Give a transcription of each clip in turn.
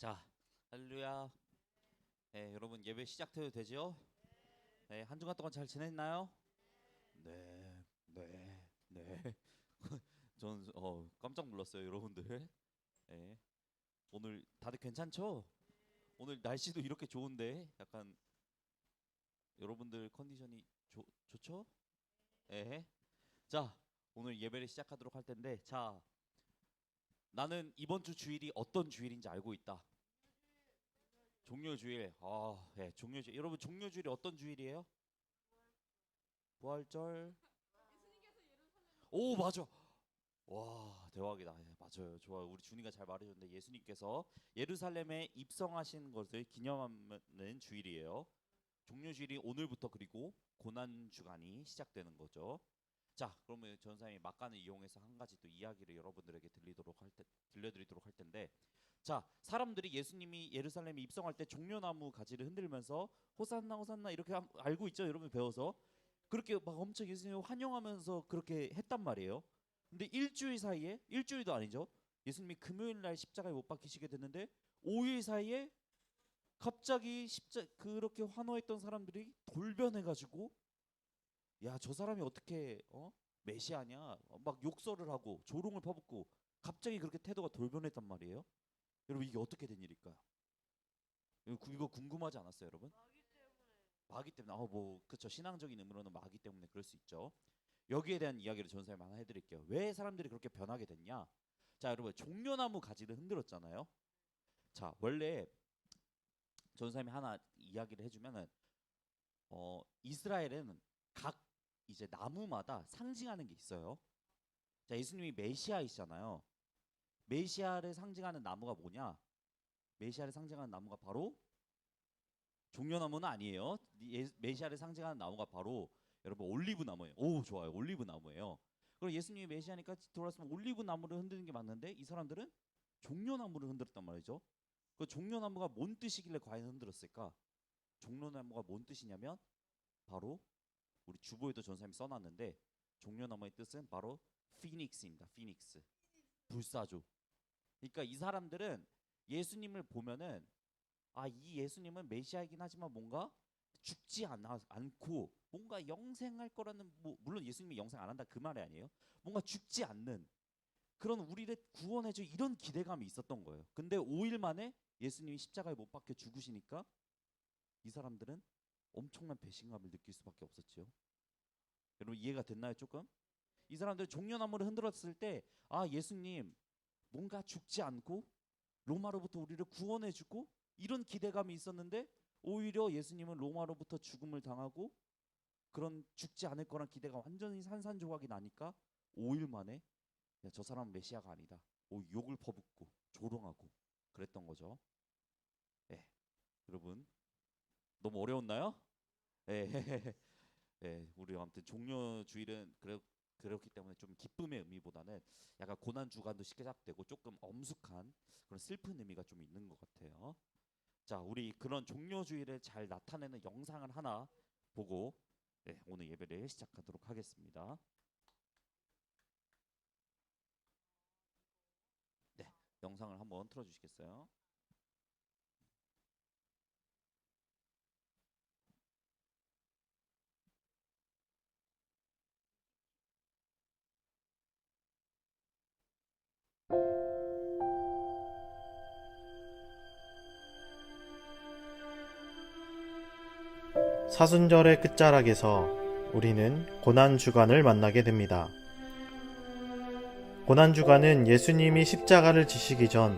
자, 할렐루야. 네, 여러분 예배 시작해도 되죠? 네, 한 주간 동안 잘 지냈나요? 네, 네, 네. 전 깜짝 놀랐어요, 여러분들. 네, 오늘 다들 괜찮죠? 오늘 날씨도 이렇게 좋은데 약간 여러분들 컨디션이 좋죠? 네. 자, 오늘 예배를 시작하도록 할 텐데, 자, 나는 이번 주 주일이 어떤 주일인지 알고 있다. 종료주일. 네, 종료주일. 여러분 종료주일이 어떤 주일이에요? 부활절. 오, 맞아. 와, 대박이다. 예, 맞아요. 좋아요. 우리 준이가 잘 말해줬는데 예수님께서 예루살렘에 입성하신 것을 기념하는 주일이에요. 종료주일이 오늘부터 그리고 고난 주간이 시작되는 거죠. 자, 그러면 전사님이 막간을 이용해서 한 가지 또 이야기를 여러분들에게 들려드리도록 할 텐데, 자, 사람들이 예수님이 예루살렘에 입성할 때 종려나무 가지를 흔들면서 호산나 호산나 이렇게 알고 있죠, 여러분 배워서. 그렇게 막 엄청 예수님을 환영하면서 그렇게 했단 말이에요. 근데 일주일 사이에, 일주일도 아니죠, 예수님이 금요일 날 십자가에 못 박히시게 됐는데 5일 사이에 갑자기 그렇게 환호했던 사람들이 돌변해가지고, 야, 저 사람이 어떻게 메시아냐, 막 욕설을 하고 조롱을 퍼붓고 갑자기 그렇게 태도가 돌변했단 말이에요. 여러분 이게 어떻게 된 일일까요? 이거 궁금하지 않았어요, 여러분? 마귀 때문에. 뭐 그쵸, 신앙적인 의미로는 마귀 때문에 그럴 수 있죠. 여기에 대한 이야기를 전사님 하나 해드릴게요. 왜 사람들이 그렇게 변하게 됐냐? 자, 여러분 종려나무 가지를 흔들었잖아요. 자, 원래 전사님이 하나 이야기를 해주면은 이스라엘에는 각 이제 나무마다 상징하는 게 있어요. 자, 예수님이 메시아이시잖아요. 메시아를 상징하는 나무가 뭐냐? 메시아를 상징하는 나무가 바로 종려나무는 아니에요. 메시아를 상징하는 나무가 바로 여러분 올리브 나무예요. 오, 좋아요. 올리브 나무예요. 그럼 예수님이 메시아니까 돌아왔으면 올리브 나무를 흔드는 게 맞는데 이 사람들은 종려나무를 흔들었단 말이죠. 그 종려나무가 뭔 뜻이길래 과연 흔들었을까? 종려나무가 뭔 뜻이냐면 바로 우리 주보에도 전사님이 써놨는데, 종려나무의 뜻은 바로 피닉스입니다. 피닉스, 불사조. 그러니까 이 사람들은 예수님을 보면은, 이 예수님은 메시아이긴 하지만 뭔가 죽지 않고 뭔가 영생할 거라는, 물론 예수님이 영생 안 한다 그 말이 아니에요. 뭔가 죽지 않는 그런 우리를 구원해줄 이런 기대감이 있었던 거예요. 근데 5일 만에 예수님이 십자가에 못 박혀 죽으시니까 이 사람들은 엄청난 배신감을 느낄 수밖에 없었죠. 여러분 이해가 됐나요, 조금? 이 사람들 종려나무를 흔들었을 때, 예수님 뭔가 죽지 않고 로마로부터 우리를 구원해주고 이런 기대감이 있었는데, 오히려 예수님은 로마로부터 죽음을 당하고 그런 죽지 않을 거란 기대가 완전히 산산조각이 나니까 5일 만에, 야, 저 사람은 메시아가 아니다, 욕을 퍼붓고 조롱하고 그랬던 거죠. 예, 여러분 너무 어려웠나요? 예. 예, 우리 아무튼 종료주일은 그렇기 때문에 좀 기쁨의 의미보다는 약간 고난 주간도 시작되고 조금 엄숙한 그런 슬픈 의미가 좀 있는 것 같아요. 자, 우리 그런 종료주일을 잘 나타내는 영상을 하나 보고, 네, 오늘 예배를 시작하도록 하겠습니다. 네, 영상을 한번 틀어주시겠어요? 사순절의 끝자락에서 우리는 고난주간을 만나게 됩니다. 고난주간은 예수님이 십자가를 지시기 전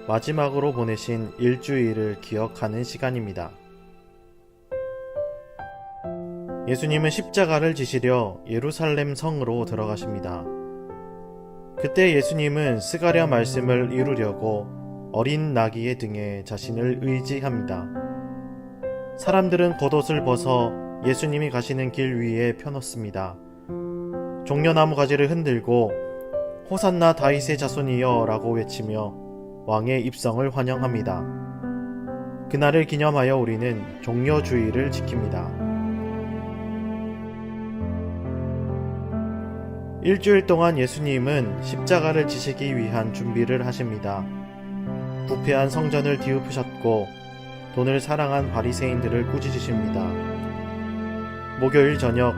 마지막으로 보내신 일주일을 기억하는 시간입니다. 예수님은 십자가를 지시려 예루살렘 성으로 들어가십니다. 그때 예수님은 스가랴 말씀을 이루려고 어린 나귀의 등에 자신을 의지합니다. 사람들은 겉옷을 벗어 예수님이 가시는 길 위에 펴놓습니다. 종려나무 가지를 흔들고 호산나 다윗의 자손이여 라고 외치며 왕의 입성을 환영합니다. 그날을 기념하여 우리는 종려주일을 지킵니다. 일주일 동안 예수님은 십자가를 지시기 위한 준비를 하십니다. 부패한 성전을 뒤엎으셨고 돈을 사랑한 바리새인들을 꾸짖으십니다. 목요일 저녁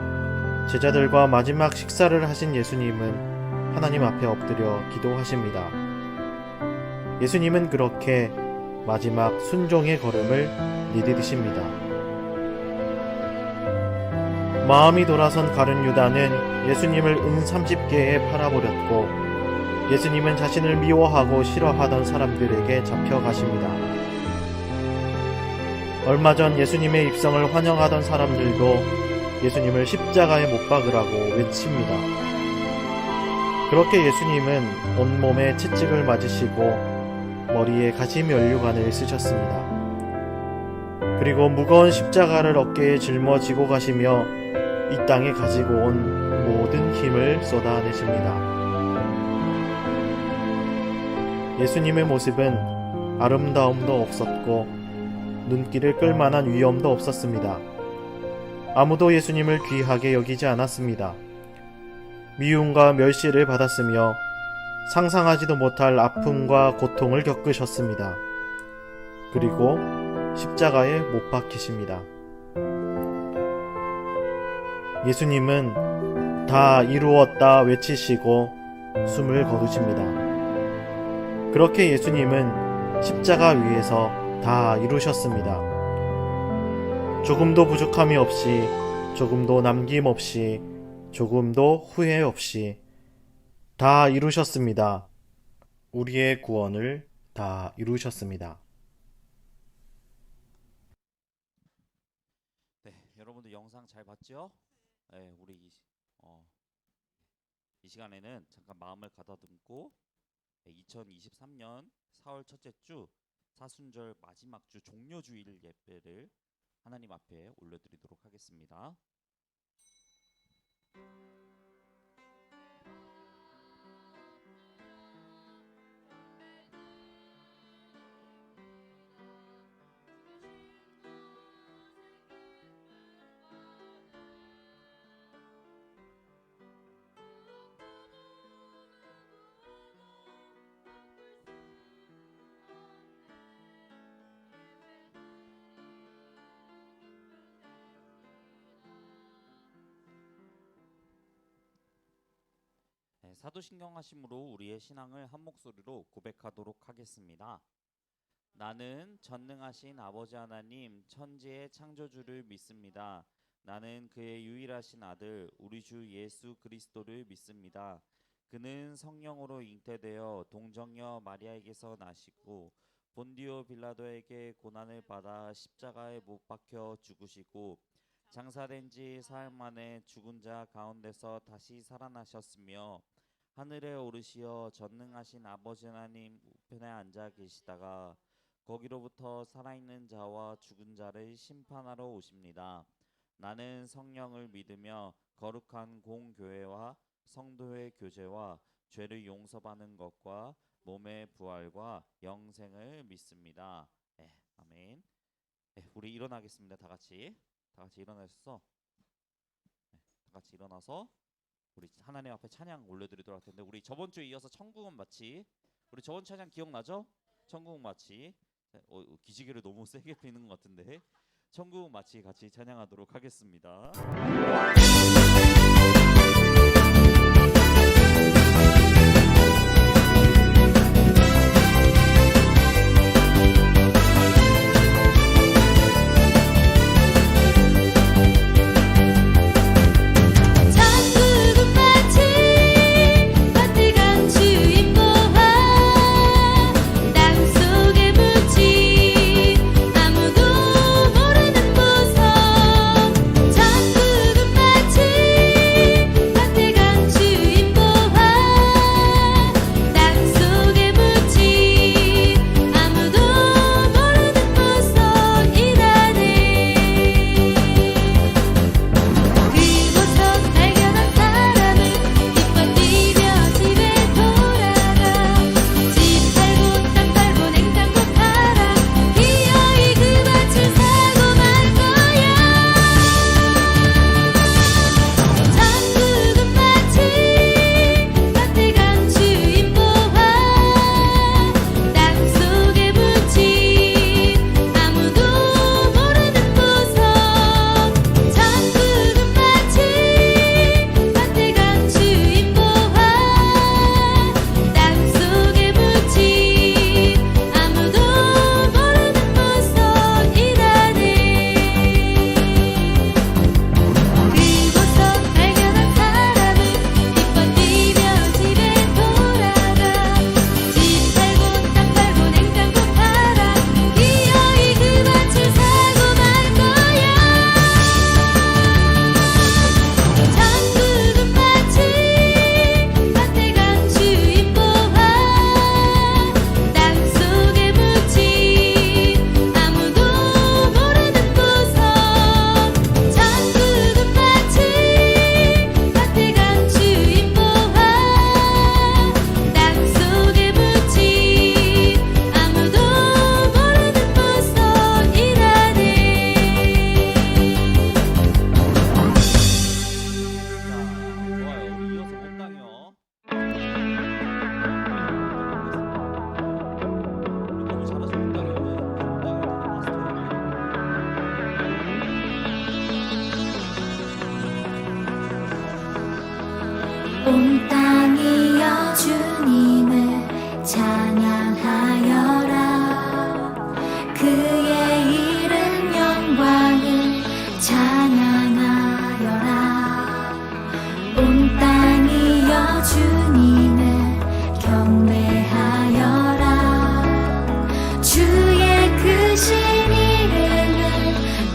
제자들과 마지막 식사를 하신 예수님은 하나님 앞에 엎드려 기도하십니다. 예수님은 그렇게 마지막 순종의 걸음을 내디디십니다. 마음이 돌아선 가룟 유다는 예수님을 은 30개에 팔아버렸고 예수님은 자신을 미워하고 싫어하던 사람들에게 잡혀가십니다. 얼마 전 예수님의 입성을 환영하던 사람들도 예수님을 십자가에 못 박으라고 외칩니다. 그렇게 예수님은 온몸에 채찍을 맞으시고 머리에 가시 면류관을 쓰셨습니다. 그리고 무거운 십자가를 어깨에 짊어지고 가시며 이 땅에 가지고 온 모든 힘을 쏟아내십니다. 예수님의 모습은 아름다움도 없었고 눈길을 끌만한 위엄도 없었습니다. 아무도 예수님을 귀하게 여기지 않았습니다. 미움과 멸시를 받았으며 상상하지도 못할 아픔과 고통을 겪으셨습니다. 그리고 십자가에 못 박히십니다. 예수님은 다 이루었다 외치시고 숨을 거두십니다. 그렇게 예수님은 십자가 위에서 다 이루셨습니다. 조금도 부족함이 없이, 조금도 남김없이, 조금도 후회 없이 다 이루셨습니다. 우리의 구원을 다 이루셨습니다. 네, 여러분들 영상 잘 봤죠? 네, 우리 이 시간에는 잠깐 마음을 가다듬고 2023년 4월 첫째 주 사순절 마지막 주 종료주일 예배를 하나님 앞에 올려드리도록 하겠습니다. 네, 사도신경하심으로 우리의 신앙을 한 목소리로 고백하도록 하겠습니다. 나는 전능하신 아버지 하나님 천지의 창조주를 믿습니다. 나는 그의 유일하신 아들 우리 주 예수 그리스도를 믿습니다. 그는 성령으로 잉태되어 동정녀 마리아에게서 나시고 본디오 빌라도에게 고난을 받아 십자가에 못 박혀 죽으시고 장사된 지 사흘 만에 죽은 자 가운데서 다시 살아나셨으며 하늘에 오르시어 전능하신 아버지 하나님 우편에 앉아 계시다가 거기로부터 살아있는 자와 죽은 자를 심판하러 오십니다. 나는 성령을 믿으며 거룩한 공교회와 성도의 교제와 죄를 용서받는 것과 몸의 부활과 영생을 믿습니다. 네, 아멘. 네, 우리 일어나겠습니다. 다 같이 일어나셔서 다 같이 일어나서 우리 하나님 앞에 찬양 올려드리도록 할 텐데 우리 저번 주에 이어서 천국은 마치 우리 저번 찬양 기억나죠? 천국은 마치 기지개를 너무 세게 피는 것 같은데 천국은 마치 같이 찬양하도록 하겠습니다. 아무도 모르는 무서움 천국은 마치 그의 이름 영광을 찬양하여라. 온 땅이여 주님을 경배하여라. 주의 크신 이름을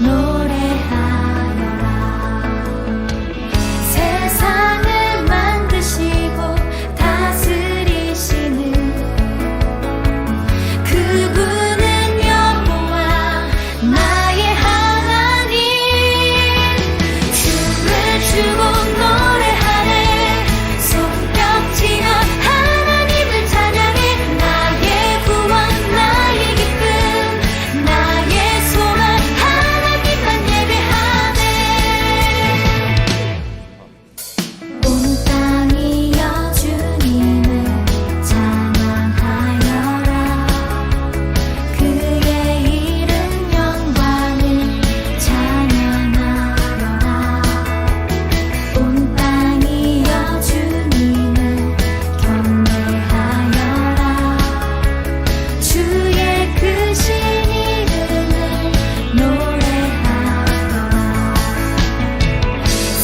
노래하여라. 세상을 만드시고 다스리시는 그분은 여호와 나의 하나님. 춤을 추고 노래하네. 손뼉치며 하나님을 찬양해. 나의 구원 나의 기쁨 나의 소망 하나님만 예배하네. 온 땅이여 주님을 찬양하여라. 그의 이름 영광을 찬양하여라. 온 땅이여 주님을 경배하여라. 주의 크신 이름을 노래하여라.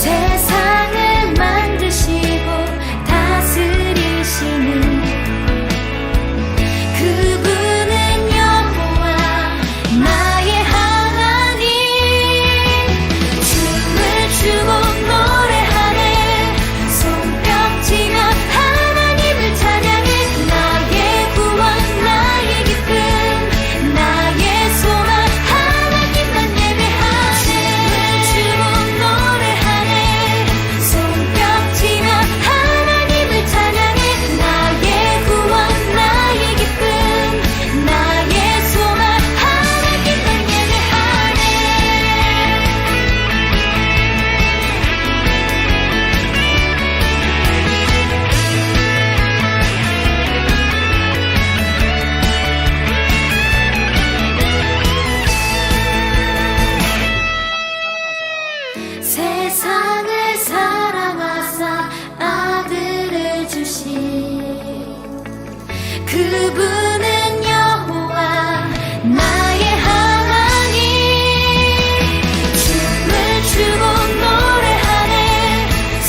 세상을 만드시고 다스리시는 그분은 여호와 나의 하나님. 춤을 추고 노래하네. 손뼉치며 하나님을 찬양해. 나의 구원 나의 기쁨 나의 소망 하나님만 예배하네. 춤을 추고 노래하네. 손뼉치며 하나님을 찬양해. 나의 구원 나의 기쁨 나의 소망 하나님만 예배하네. 세상을 사랑하사 아들을 주신 그분은 여호와 나의 하나님. 춤을 추고 노래하네.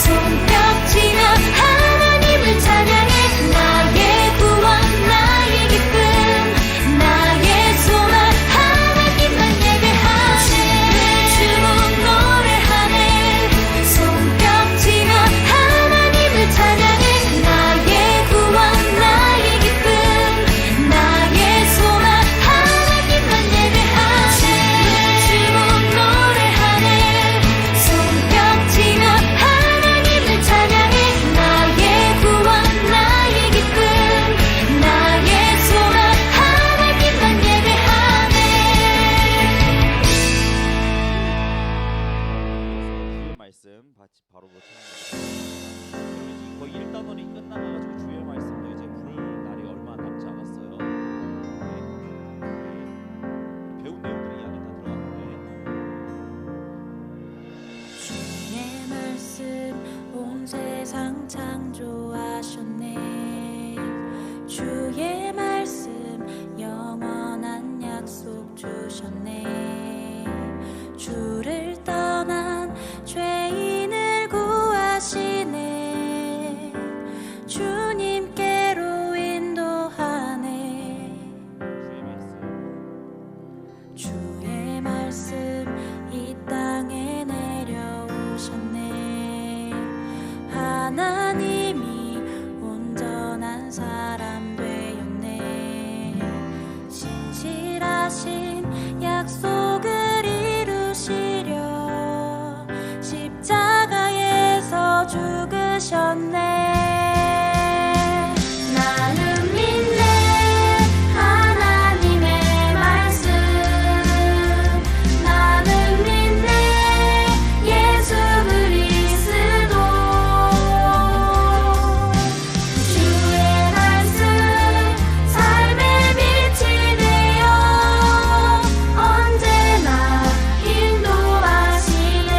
손뼉치며 하나님을 찬양해. 나의 구원 나의 기쁨 나의 소망 하나님만 예배하네. 춤을 추고 노래하네. 손뼉치며 하나님을 찬양해. 나의 구원 나의 기쁨 나의 소망 하나님만 예배하네. 춤을 추고 노래하네. 손뼉치며 하나님을 찬양해. 나의 구원 나의 기쁨 나의 소망 하나님만 예배하네. 주의 말씀 바로 찬양합니다. 여러분 거의 1단원이 끝나가지고 주의 말씀도 이제 부를 날이 얼마 남지 않았어요. 배운 내용들이 이 안에 다 들어갔는데 주의 말씀 온 세상 창조하셨네. 주의 말씀 영원한 약속 주셨네. 주를 떠난 죄인을 구하시네. 주님께로 인도하네. 주의 말씀 이 땅에 내려오셨네. 하나님이 온전한 사람 되었네. 신실하신 약속을 이루시려 십자가에서 죽으셨네. 나는 믿네 하나님의 말씀. 나는 믿네 예수 그리스도. 주의 말씀 삶의 빛이 되어 언제나 인도하시네.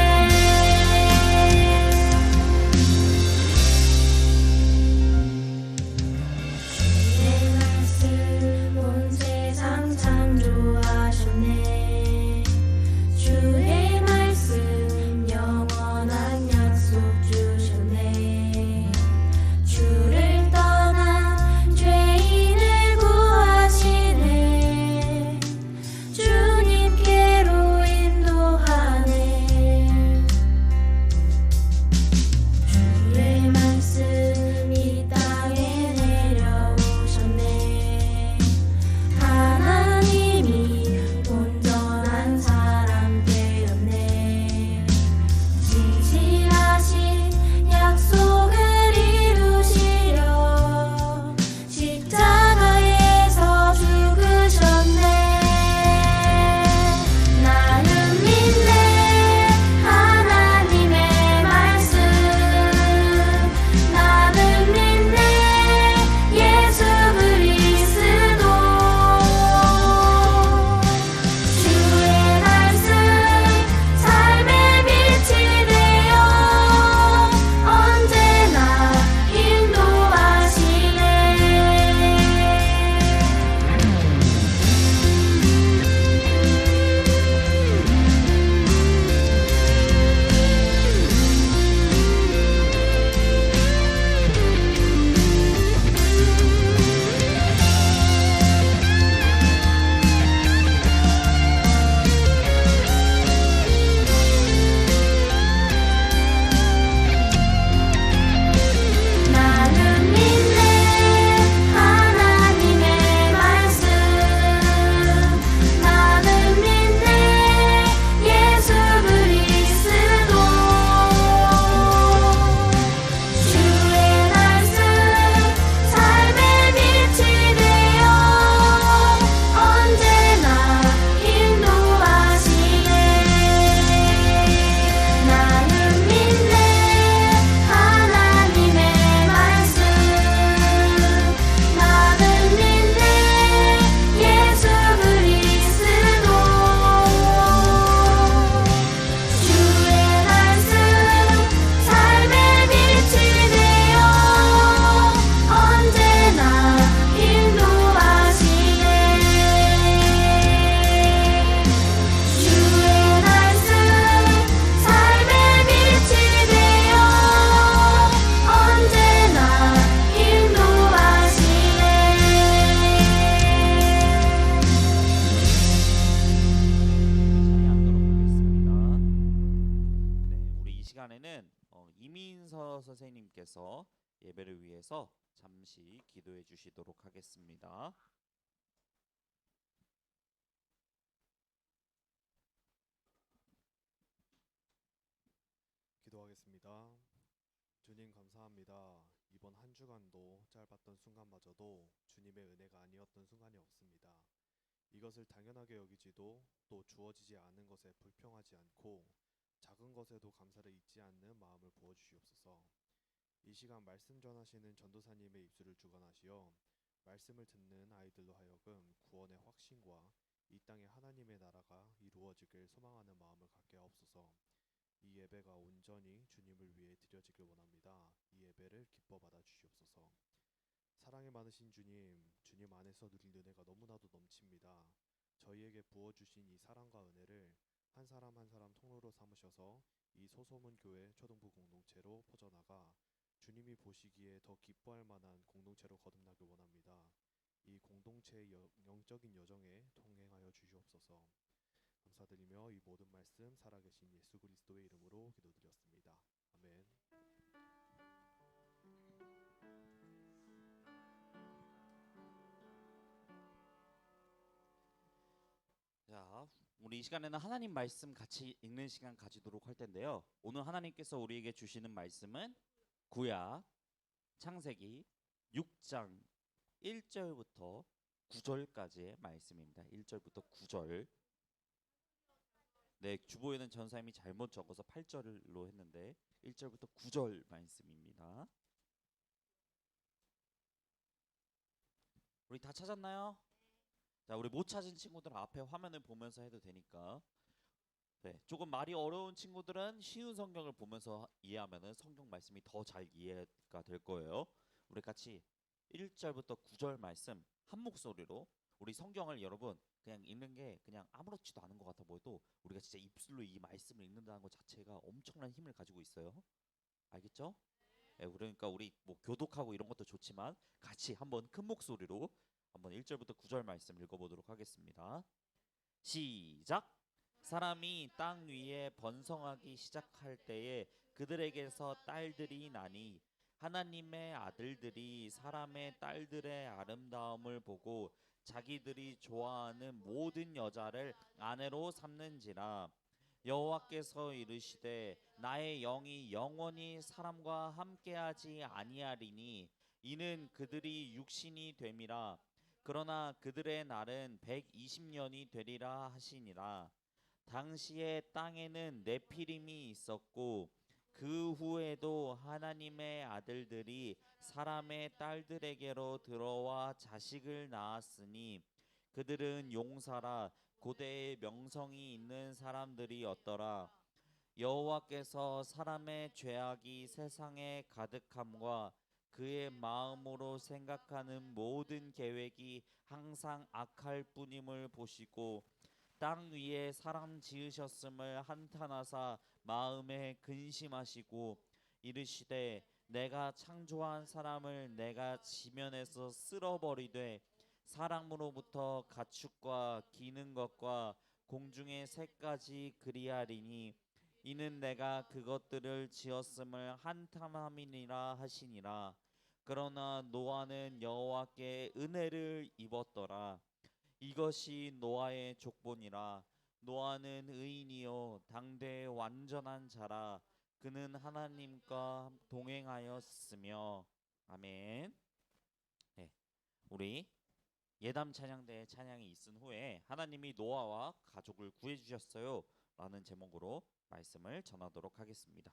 주의 말씀 온 세상 창조하셨네. 주셨네. 주의 말씀 영원한 약속 주셨네. 주를 떠난 죄인을 구하시네. 주님께로 인도하네. 주의 말씀 이 땅에 내려오셨네. 하나님이 온전한 사람 되었네. 진실하신 약속을 이루시려 십자가에서 죽으셨네. 나는 믿네 하나님의 말씀. 나는 믿네 예수 그리스도. 주의 말씀 삶의 빛이 되어 언제나 인도하시네. 나는 믿네 하나님의 말씀. 나는 믿네 예수 그리스도. 주의 말씀 삶의 빛이 되어 언제나 인도하시네. 나는 믿네 하나님의 말씀. 나는 믿네 예수 그리스도. 주의 말씀 삶의 빛이 되어 언제나 인도하시네. 주의 말씀 삶의 빛이 되어 언제나 인도하시네. 자리에 앉도록 하겠습니다. 네, 우리 이 시간에는 이민서 선생님께서 예배를 위해서 잠시 기도해 주시도록 하겠습니다. 기도하겠습니다. 주님 감사합니다. 이번 한 주간도 짧았던 순간마저도 주님의 은혜가 아니었던 순간이 없습니다. 이것을 당연하게 여기지도 또 주어지지 않은 것에 불평하지 않고 작은 것에도 감사를 잊지 않는 마음을 부어주시옵소서. 이 시간 말씀 전하시는 전도사님의 입술을 주관하시어 말씀을 듣는 아이들로 하여금 구원의 확신과 이 땅에 하나님의 나라가 이루어지길 소망하는 마음을 갖게 하옵소서. 이 예배가 온전히 주님을 위해 드려지길 원합니다. 이 예배를 기뻐 받아 주시옵소서. 사랑이 많으신 주님, 주님 안에서 누릴 은혜가 너무나도 넘칩니다. 저희에게 부어주신 이 사랑과 은혜를 한 사람 한 사람 통로로 삼으셔서 이 소소문 교회 초등부 공동체로 퍼져나가 주님이 보시기에 더 기뻐할 만한 공동체로 거듭나길 원합니다. 이 공동체의 영적인 여정에 동행하여 주시옵소서. 감사드리며 이 모든 말씀 살아계신 예수 그리스도의 이름으로 기도드렸습니다. 아멘. 자, 우리 이 시간에는 하나님 말씀 같이 읽는 시간 가지도록 할 텐데요. 오늘 하나님께서 우리에게 주시는 말씀은 구약 창세기 6장 1절부터 9절까지의 말씀입니다. 1절부터 9절. 네, 주보에는 전사님이 잘못 적어서 8절로 했는데 1절부터 9절 말씀입니다. 우리 다 찾았나요? 자, 우리 못 찾은 친구들 앞에 화면을 보면서 해도 되니까. 네, 조금 말이 어려운 친구들은 쉬운 성경을 보면서 이해하면은 성경 말씀이 더 잘 이해가 될 거예요. 우리 같이 1절부터 9절 말씀 한 목소리로 우리 성경을 여러분 그냥 읽는 게 그냥 아무렇지도 않은 것 같아 보여도 우리가 진짜 입술로 이 말씀을 읽는다는 것 자체가 엄청난 힘을 가지고 있어요. 알겠죠? 예, 그러니까 우리 뭐 교독하고 이런 것도 좋지만 같이 한번 큰 목소리로 한번 1절부터 9절 말씀 읽어보도록 하겠습니다. 시작. 사람이 땅 위에 번성하기 시작할 때에 그들에게서 딸들이 나니 하나님의 아들들이 사람의 딸들의 아름다움을 보고 자기들이 좋아하는 모든 여자를 아내로 삼는지라. 여호와께서 이르시되 나의 영이 영원히 사람과 함께하지 아니하리니 이는 그들이 육신이 됨이라. 그러나 그들의 날은 120년이 되리라 하시니라. 당시에 땅에는 네피림이 있었고 그 후에도 하나님의 아들들이 사람의 딸들에게로 들어와 자식을 낳았으니 그들은 용사라 고대의 명성이 있는 사람들이었더라. 여호와께서 사람의 죄악이 세상에 가득함과 그의 마음으로 생각하는 모든 계획이 항상 악할 뿐임을 보시고 땅 위에 사람 지으셨음을 한탄하사 마음에 근심하시고 이르시되 내가 창조한 사람을 내가 지면에서 쓸어버리되 사람으로부터 가축과 기는 것과 공중의 새까지 그리하리니 이는 내가 그것들을 지었음을 한탄함이니라 하시니라. 그러나 노아는 여호와께 은혜를 입었더라. 이것이 노아의 족본이라. 노아는 의인이요 당대의 완전한 자라. 그는 하나님과 동행하였으며. 아멘. 네, 우리 예담 찬양대 찬양이 있은 후에 하나님이 노아와 가족을 구해 주셨어요 라는 제목으로 말씀을 전하도록 하겠습니다.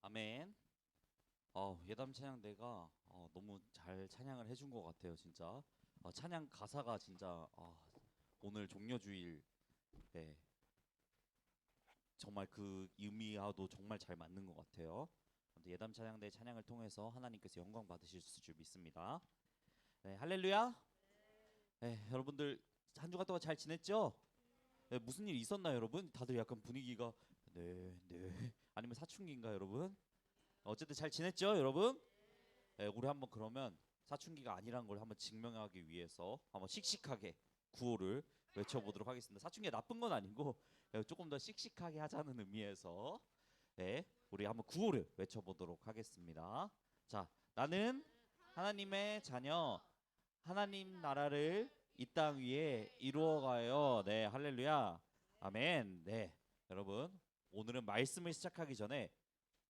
아멘. 예담 찬양대가 너무 잘 찬양을 해준 것 같아요, 진짜. 찬양 가사가 진짜 오늘 종려주일 네, 정말 그 의미와도 정말 잘 맞는 것 같아요. 아무튼 예담 찬양대 찬양을 통해서 하나님께서 영광 받으실 줄 믿습니다. 네, 할렐루야. 네, 여러분들 한 주간 동안 잘 지냈죠? 네, 무슨 일 있었나요, 여러분? 다들 약간 분위기가 네, 네. 아니면 사춘기인가, 여러분? 어쨌든 잘 지냈죠, 여러분? 네, 우리 한번 그러면 사춘기가 아니란 걸 한번 증명하기 위해서 한번 씩씩하게 구호를 외쳐보도록 하겠습니다. 사춘기가 나쁜 건 아니고 조금 더 씩씩하게 하자는 의미에서 네, 우리 한번 구호를 외쳐보도록 하겠습니다. 자, 나는 하나님의 자녀, 하나님 나라를 이 땅 위에 이루어가요. 네, 할렐루야. 아멘. 네, 여러분 오늘은 말씀을 시작하기 전에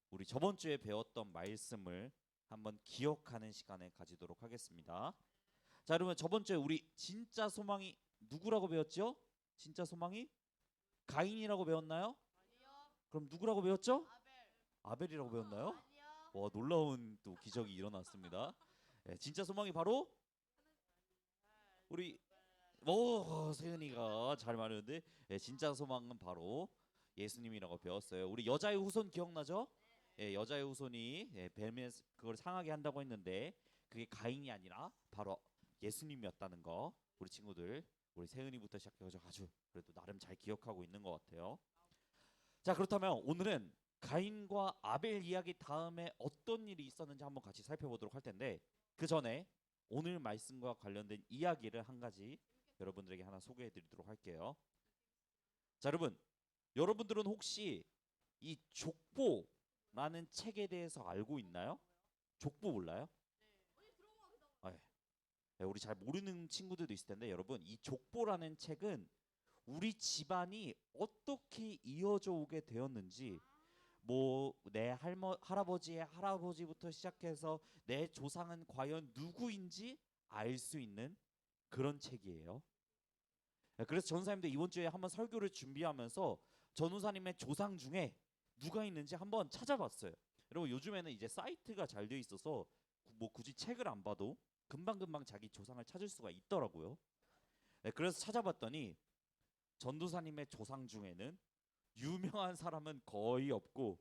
우리 저번 주에 배웠던 말씀을 한번 기억하는 시간을 가지도록 하겠습니다. 자, 여러분 저번 주에 우리 진짜 소망이 누구라고 배웠죠? 진짜 소망이 가인이라고 배웠나요? 그럼 누구라고 배웠죠? 아벨이라고 배웠나요? 와, 놀라운 또 기적이 일어났습니다. 네, 진짜 소망이 바로 우리 세은이가 잘 말했는데, 네, 진짜 소망은 바로 예수님이라고 배웠어요. 우리 여자의 후손 기억나죠? 예, 여자의 후손이 뱀에 그걸 상하게 한다고 했는데 그게 가인이 아니라 바로 예수님이었다는 거, 우리 친구들 우리 세은이부터 시작해서 아주 그래도 나름 잘 기억하고 있는 것 같아요. 자, 그렇다면 오늘은 가인과 아벨 이야기 다음에 어떤 일이 있었는지 한번 같이 살펴보도록 할 텐데, 그 전에 오늘 말씀과 관련된 이야기를 한 가지 여러분들에게 하나 소개해 드리도록 할게요. 자, 여러분들은 혹시 이 족보라는 책에 대해서 알고 있나요? 족보 몰라요? 아, 예. 네, 우리 잘 모르는 친구들도 있을 텐데, 여러분 이 족보라는 책은 우리 집안이 어떻게 이어져 오게 되었는지, 뭐 내 할아버지의 할아버지부터 시작해서 내 조상은 과연 누구인지 알 수 있는 그런 책이에요. 네, 그래서 전사님도 이번 주에 한번 설교를 준비하면서 전우사님의 조상 중에 누가 있는지 한번 찾아봤어요. 여러분 요즘에는 이제 사이트가 잘 돼 있어서 뭐 굳이 책을 안 봐도 금방금방 자기 조상을 찾을 수가 있더라고요. 네, 그래서 찾아봤더니 전도사님의 조상 중에는 유명한 사람은 거의 없고,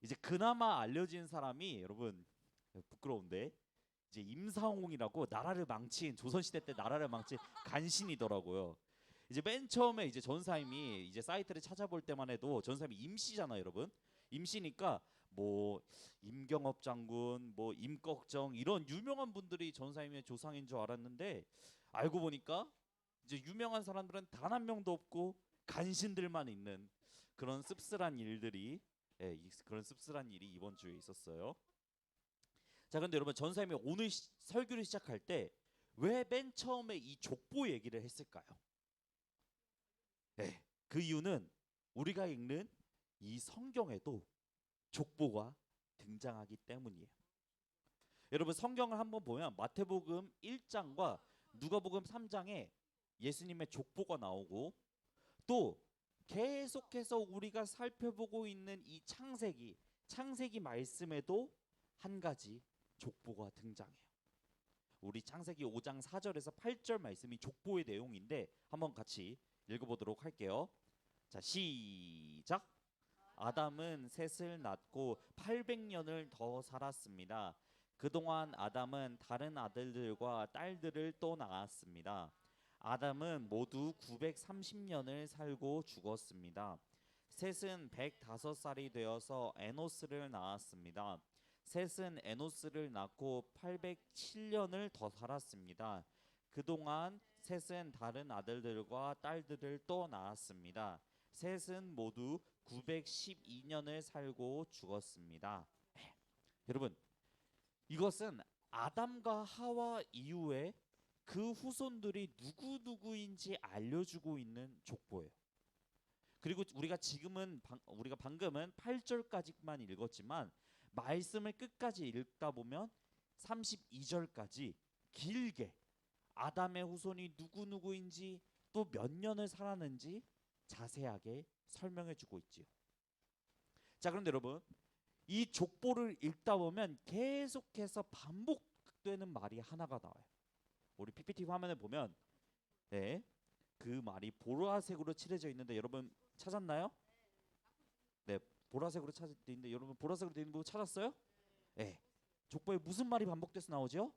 이제 그나마 알려진 사람이, 여러분 부끄러운데 이제 임사홍이라고 나라를 망친, 조선시대 때 나라를 망친 간신이더라고요. 이제 맨 처음에 이제 전사님이 이제 사이트를 찾아볼 때만 해도 전사님이 임씨잖아요, 여러분. 임씨니까 뭐 임경업 장군, 뭐 임꺽정 이런 유명한 분들이 전사님의 조상인 줄 알았는데, 알고 보니까 이제 유명한 사람들은 단 한 명도 없고 간신들만 있는 그런 씁쓸한 일들이, 그런 씁쓸한 일이 이번 주에 있었어요. 자, 근데 여러분 전사님이 오늘 설교를 시작할 때 왜 맨 처음에 이 족보 얘기를 했을까요? 네, 그 이유는 우리가 읽는 이 성경에도 족보가 등장하기 때문이에요. 여러분 성경을 한번 보면 마태복음 1장과 누가복음 3장에 예수님의 족보가 나오고, 또 계속해서 우리가 살펴보고 있는 이 창세기 말씀에도 한 가지 족보가 등장해요. 우리 창세기 5장 4절에서 8절 말씀이 족보의 내용인데 한번 같이 읽어보도록 할게요. 자, 시작. 아담은 셋을 낳고 800년을 더 살았습니다. 그동안 아담은 다른 아들들과 딸들을 또 낳았습니다. 아담은 모두 930년을 살고 죽었습니다. 셋은 105살이 되어서 에노스를 낳았습니다. 셋은 에노스를 낳고 807년을 더 살았습니다. 그동안 셋은 다른 아들들과 딸들을 또 낳았습니다. 셋은 모두 912년을 살고 죽었습니다. 여러분, 이것은 아담과 하와 이후에 그 후손들이 누구인지 알려주고 있는 족보예요. 그리고 우리가 방금은 8절까지만 읽었지만 말씀을 끝까지 읽다 보면 32절까지 길게 아담의 후손이 누구인지 또 몇 년을 살았는지 자세하게 설명해주고 있지요. 자, 그런데 여러분 이 족보를 읽다 보면 계속해서 반복되는 말이 하나가 나와요. 우리 PPT 화면을 보면 그 말이 보라색으로 칠해져 있는데 여러분 찾았나요? 네, 보라색으로 칠해져 있는데 여러분 보라색으로 되어 있는 거 찾았어요? 네. 족보에 무슨 말이 반복돼서 나오죠?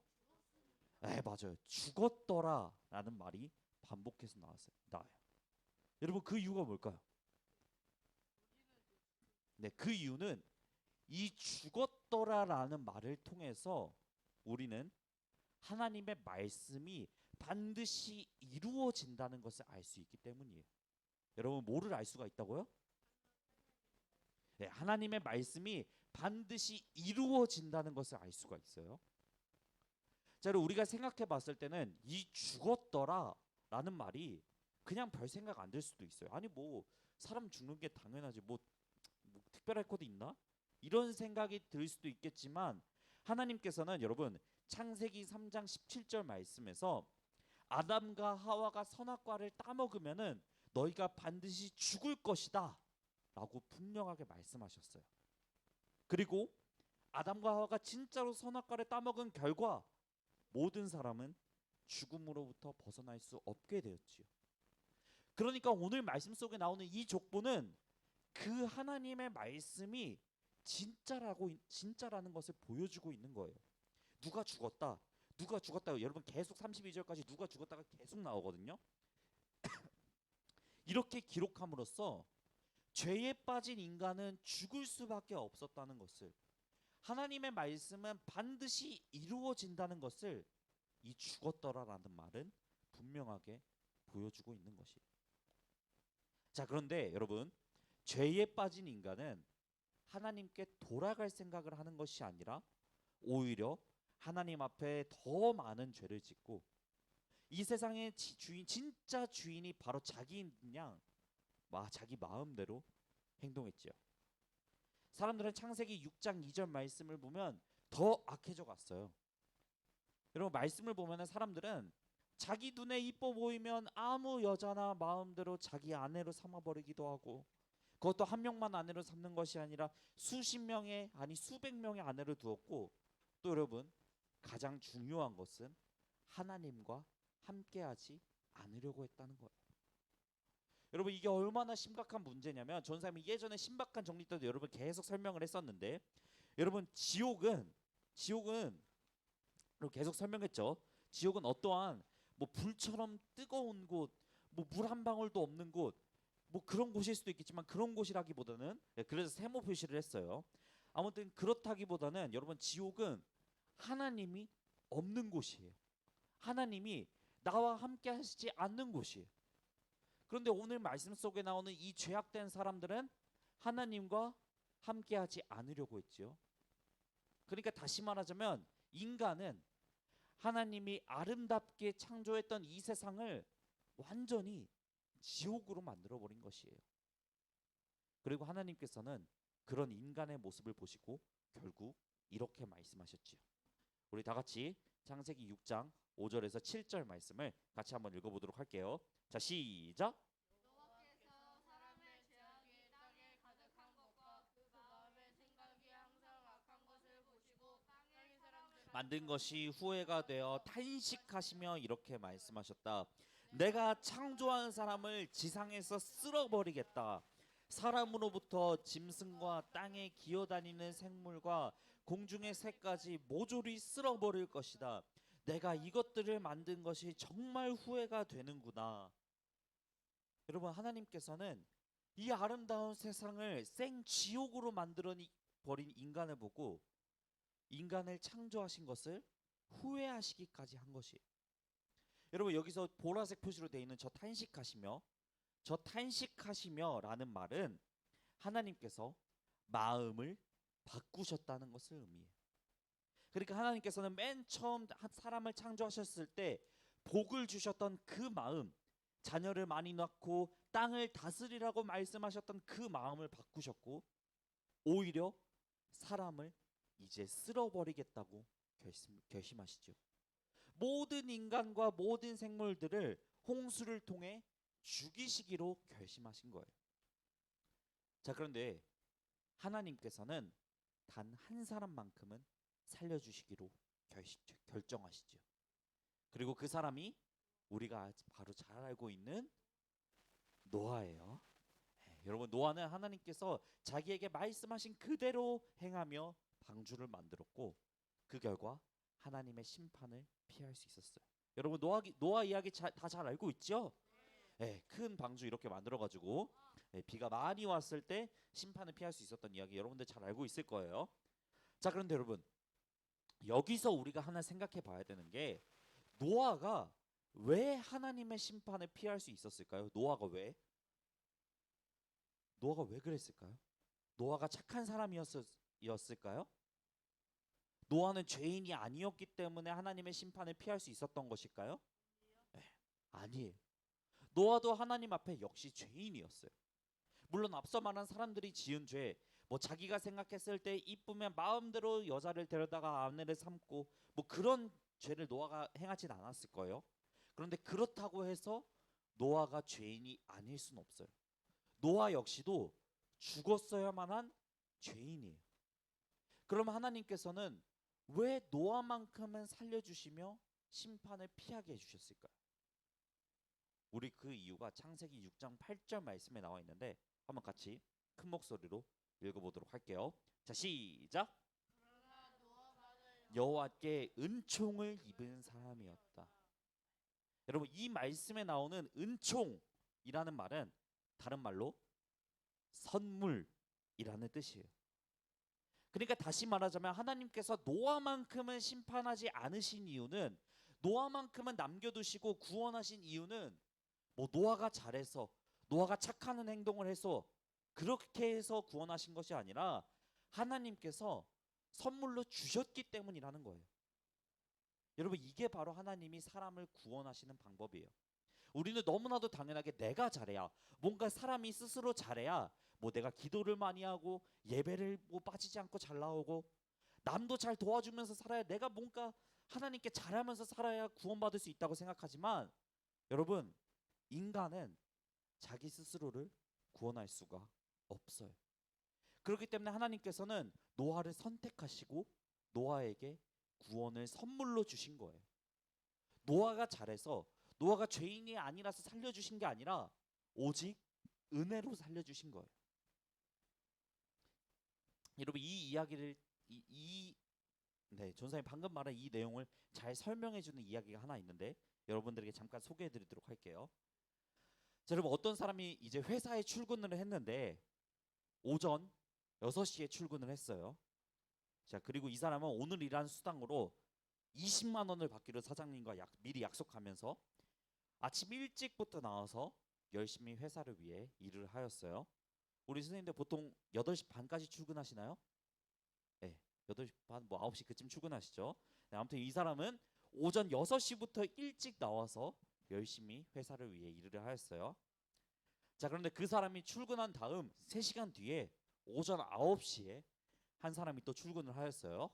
네, 맞아요. 죽었더라라는 말이 반복해서 나와요. 여러분 그 이유가 뭘까요? 네, 그 이유는 이 죽었더라라는 말을 통해서 우리는 하나님의 말씀이 반드시 이루어진다는 것을 알 수 있기 때문이에요. 여러분 뭐를 알 수가 있다고요? 네, 하나님의 말씀이 반드시 이루어진다는 것을 알 수가 있어요. 자, 그리고 우리가 생각해 봤을 때는 이 죽었더라라는 말이 그냥 별 생각 안 들 수도 있어요. 아니 뭐 사람 죽는 게 당연하지 뭐 특별할 것도 있나? 이런 생각이 들 수도 있겠지만 하나님께서는 여러분 창세기 3장 17절 말씀에서 아담과 하와가 선악과를 따먹으면은 너희가 반드시 죽을 것이다 라고 분명하게 말씀하셨어요. 그리고 아담과 하와가 진짜로 선악과를 따먹은 결과 모든 사람은 죽음으로부터 벗어날 수 없게 되었지요. 그러니까 오늘 말씀 속에 나오는 이 족보는 그 하나님의 말씀이 진짜라는 것을 보여주고 있는 거예요. 누가 죽었다. 누가 죽었다. 여러분 계속 32절까지 누가 죽었다가 계속 나오거든요. 이렇게 기록함으로써 죄에 빠진 인간은 죽을 수밖에 없었다는 것을, 하나님의 말씀은 반드시 이루어진다는 것을 이 죽었더라라는 말은 분명하게 보여주고 있는 것이에요. 자, 그런데 여러분 죄에 빠진 인간은 하나님께 돌아갈 생각을 하는 것이 아니라 오히려 하나님 앞에 더 많은 죄를 짓고 이 세상의 주인, 진짜 주인이 바로 자기인 양 자기 마음대로 행동했지요. 사람들은 창세기 6장 2절 말씀을 보면 더 악해져 갔어요. 여러분 말씀을 보면 사람들은 자기 눈에 이뻐 보이면 아무 여자나 마음대로 자기 아내로 삼아버리기도 하고, 그것도 한 명만 아내로 삼는 것이 아니라 수십 명의 아니 수백 명의 아내를 두었고, 또 여러분 가장 중요한 것은 하나님과 함께하지 않으려고 했다는 거예요. 여러분 이게 얼마나 심각한 문제냐면 전사님이 예전에 신박한 정리 때도 여러분 계속 설명을 했었는데, 여러분 지옥은 여러분 계속 설명했죠. 지옥은 어떠한 뭐 불처럼 뜨거운 곳, 뭐 물 한 방울도 없는 곳, 뭐 그런 곳일 수도 있겠지만 그런 곳이라기보다는, 그래서 세모 표시를 했어요. 아무튼 그렇다기보다는 여러분 지옥은 하나님이 없는 곳이에요. 하나님이 나와 함께 하시지 않는 곳이에요. 그런데 오늘 말씀 속에 나오는 이 죄악된 사람들은 하나님과 함께하지 않으려고 했지요. 그러니까 다시 말하자면 인간은 하나님이 아름답게 창조했던 이 세상을 완전히 지옥으로 만들어버린 것이에요. 그리고 하나님께서는 그런 인간의 모습을 보시고 결국 이렇게 말씀하셨지요. 우리 다 같이 창세기 6장 5절에서 7절 말씀을 같이 한번 읽어보도록 할게요. 자, 시작. 여호와께서 사람의 죄악이 땅에 가득한 것과 그 마음의 생각이 항상 악한 것을 보시고 땅의 사람들을 만든 것이 후회가 되어 탄식하시며 이렇게 말씀하셨다. 내가 창조한 사람을 지상에서 쓸어버리겠다. 사람으로부터 짐승과 땅에 기어다니는 생물과 공중의 새까지 모조리 쓸어버릴 것이다. 내가 이것들을 만든 것이 정말 후회가 되는구나. 여러분 하나님께서는 이 아름다운 세상을 생지옥으로 만들어 버린 인간을 보고 인간을 창조하신 것을 후회하시기까지 한 것이에요. 여러분 여기서 보라색 표시로 되어 있는 저 탄식하시며라는 말은 하나님께서 마음을 바꾸셨다는 것을 의미해요. 그러니까 하나님께서는 맨 처음 사람을 창조하셨을 때 복을 주셨던 그 마음, 자녀를 많이 낳고 땅을 다스리라고 말씀하셨던 그 마음을 바꾸셨고 오히려 사람을 이제 쓸어버리겠다고 결심하시죠. 모든 인간과 모든 생물들을 홍수를 통해 죽이시기로 결심하신 거예요. 자, 그런데 하나님께서는 단 한 사람만큼은 살려주시기로 결정하시죠. 그리고 그 사람이 우리가 바로 잘 알고 있는 노아예요. 여러분 노아는 하나님께서 자기에게 말씀하신 그대로 행하며 방주를 만들었고 그 결과 하나님의 심판을 피할 수 있었어요. 여러분 노아 이야기 다 잘 알고 있죠? 네, 큰 방주 이렇게 만들어가지고 비가 많이 왔을 때 심판을 피할 수 있었던 이야기 여러분들 잘 알고 있을 거예요. 자, 그런데 여러분 여기서 우리가 하나 생각해 봐야 되는 게 노아가 왜 하나님의 심판을 피할 수 있었을까요? 노아가 왜 그랬을까요? 노아가 착한 사람이었을까요? 노아는 죄인이 아니었기 때문에 하나님의 심판을 피할 수 있었던 것일까요? 네, 아니에요. 노아도 하나님 앞에 역시 죄인이었어요. 물론 앞서 말한 사람들이 지은 죄, 뭐 자기가 생각했을 때 이쁘면 마음대로 여자를 데려다가 아내를 삼고 뭐 그런 죄를 노아가 행하진 않았을 거예요. 그런데 그렇다고 해서 노아가 죄인이 아닐 수는 없어요. 노아 역시도 죽었어야만 한 죄인이에요. 그럼 하나님께서는 왜 노아만큼은 살려주시며 심판을 피하게 해주셨을까요? 우리 그 이유가 창세기 6장 8절 말씀에 나와 있는데 한번 같이 큰 목소리로 읽어보도록 할게요. 자, 시작. 그러나 노아가 여호와께 은총을 입은 사람이었다. 여러분, 이 말씀에 나오는 은총이라는 말은 다른 말로 선물이라는 뜻이에요. 그러니까 다시 말하자면 하나님께서 노아만큼은 심판하지 않으신 이유는, 노아만큼은 남겨두시고 구원하신 이유는 뭐 노아가 잘해서, 노아가 착한 행동을 해서 그렇게 해서 구원하신 것이 아니라 하나님께서 선물로 주셨기 때문이라는 거예요. 여러분, 이게 바로 하나님이 사람을 구원하시는 방법이에요. 우리는 너무나도 당연하게 내가 잘해야, 뭔가 사람이 스스로 잘해야 뭐 내가 기도를 많이 하고 예배를 뭐 빠지지 않고 잘 나오고 남도 잘 도와주면서 살아야, 내가 뭔가 하나님께 잘하면서 살아야 구원받을 수 있다고 생각하지만, 여러분, 인간은 자기 스스로를 구원할 수가 없어요. 그렇기 때문에 하나님께서는 노아를 선택하시고 노아에게 구원을 선물로 주신 거예요. 노아가 잘해서, 노아가 죄인이 아니라서 살려주신 게 아니라 오직 은혜로 살려주신 거예요. 여러분, 이 이야기를 전사님 방금 말한 이 내용을 잘 설명해주는 이야기가 하나 있는데 여러분들에게 잠깐 소개해드리도록 할게요. 자, 여러분, 어떤 사람이 이제 회사에 출근을 했는데 오전 6시에 출근을 했어요. 자, 그리고 이 사람은 오늘 일한 수당으로 20만 원을 받기로 사장님과 미리 약속하면서 아침 일찍부터 나와서 열심히 회사를 위해 일을 하였어요. 우리 선생님들 보통 8시 반까지 출근하시나요? 네, 8시 반, 뭐 9시 그쯤 출근하시죠. 네, 아무튼 이 사람은 오전 6시부터 일찍 나와서 열심히 회사를 위해 일을 하였어요. 자, 그런데 그 사람이 출근한 다음 3시간 뒤에 오전 9시에 한 사람이 또 출근을 하였어요.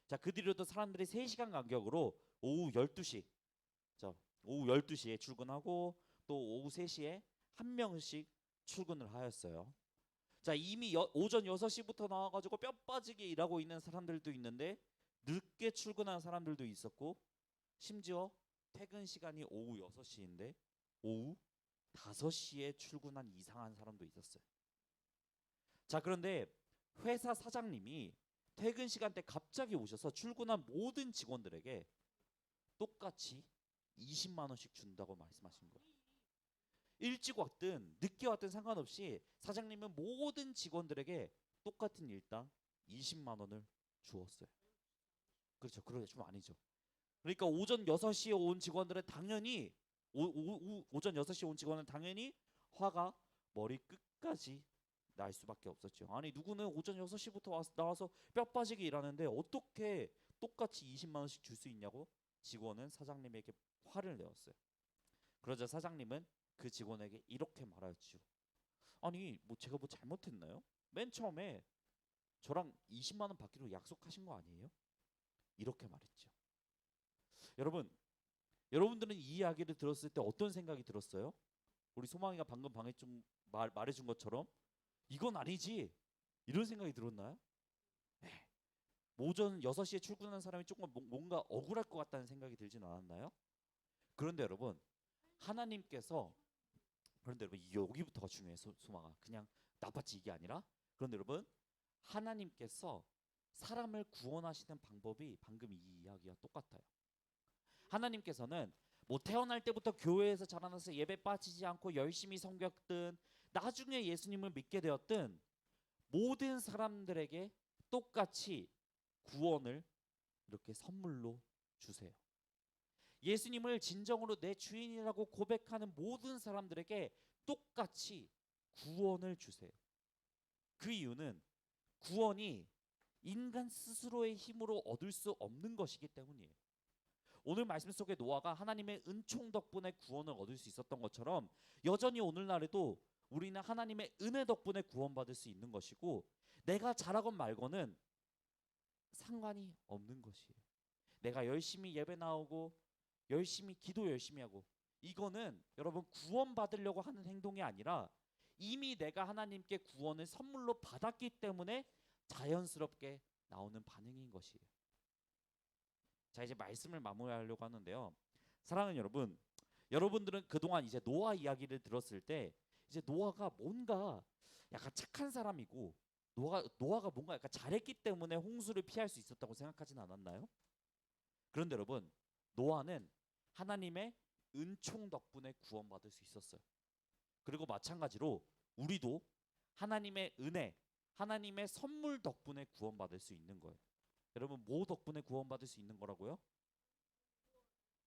자, 그 뒤로도 사람들이 3시간 간격으로 오후 12시, 오후 12시에 출근하고 또 오후 3시에 한 명씩 출근을 하였어요. 자, 이미 오전 6시부터 나와가지고 뼈 빠지게 일하고 있는 사람들도 있는데 늦게 출근한 사람들도 있었고, 심지어 퇴근 시간이 오후 6시인데 오후 5시에 출근한 이상한 사람도 있었어요. 자, 그런데 회사 사장님이 퇴근 시간대 갑자기 오셔서 출근한 모든 직원들에게 똑같이 20만 원씩 준다고 말씀하신 거예요. 일찍 왔든 늦게 왔든 상관없이 사장님은 모든 직원들에게 똑같은 일당 20만 원을 주었어요. 그렇죠. 그러죠. 좀 아니죠. 그러니까 오전 6시에 온 직원들은 당연히 오전 6시에 온 직원은 당연히 화가 머리 끝까지 날 수밖에 없었죠. 아니, 누구는 오전 6시부터 나와서 뼈 빠지게 일하는데 어떻게 똑같이 20만 원씩 줄 수 있냐고 직원은 사장님에게 화를 내었어요. 그러자 사장님은 그 직원에게 이렇게 말하였죠. 아니, 뭐 제가 뭐 잘못했나요? 맨 처음에 저랑 20만 원 받기로 약속하신 거 아니에요? 이렇게 말했죠. 여러분들은 이 이야기를 들었을 때 어떤 생각이 들었어요? 우리 소망이가 방금 방에 좀 말해준 것처럼 이건 아니지, 이런 생각이 들었나요? 네. 오전 6시에 출근한 사람이 조금 뭔가 억울할 것 같다는 생각이 들진 않았나요? 그런데 여러분, 하나님께서, 그런데 여러분, 여기부터가 중요해요. 소망아, 그냥 나빴지 이게 아니라, 그런데 여러분, 하나님께서 사람을 구원하시는 방법이 방금 이 이야기와 똑같아요. 하나님께서는 뭐 태어날 때부터 교회에서 자라나서 예배 빠지지 않고 열심히 섬겼든 나중에 예수님을 믿게 되었든 모든 사람들에게 똑같이 구원을 이렇게 선물로 주세요. 예수님을 진정으로 내 주인이라고 고백하는 모든 사람들에게 똑같이 구원을 주세요. 그 이유는 구원이 인간 스스로의 힘으로 얻을 수 없는 것이기 때문이에요. 오늘 말씀 속에 노아가 하나님의 은총 덕분에 구원을 얻을 수 있었던 것처럼 여전히 오늘날에도 우리는 하나님의 은혜 덕분에 구원받을 수 있는 것이고, 내가 잘하건 말거는 상관이 없는 것이에요. 내가 열심히 예배 나오고 열심히 기도 열심히 하고, 이거는 여러분 구원받으려고 하는 행동이 아니라 이미 내가 하나님께 구원을 선물로 받았기 때문에 자연스럽게 나오는 반응인 것이에요. 자, 이제 말씀을 마무리하려고 하는데요. 사랑하는 여러분, 여러분들은 그동안 이제 노아 이야기를 들었을 때 이제 노아가 뭔가 약간 착한 사람이고 노아가 뭔가 약간 잘했기 때문에 홍수를 피할 수 있었다고 생각하진 않았나요? 그런데 여러분, 노아는 하나님의 은총 덕분에 구원받을 수 있었어요. 그리고 마찬가지로 우리도 하나님의 은혜, 하나님의 선물 덕분에 구원받을 수 있는 거예요. 여러분, 뭐 덕분에 구원받을 수 있는 거라고요?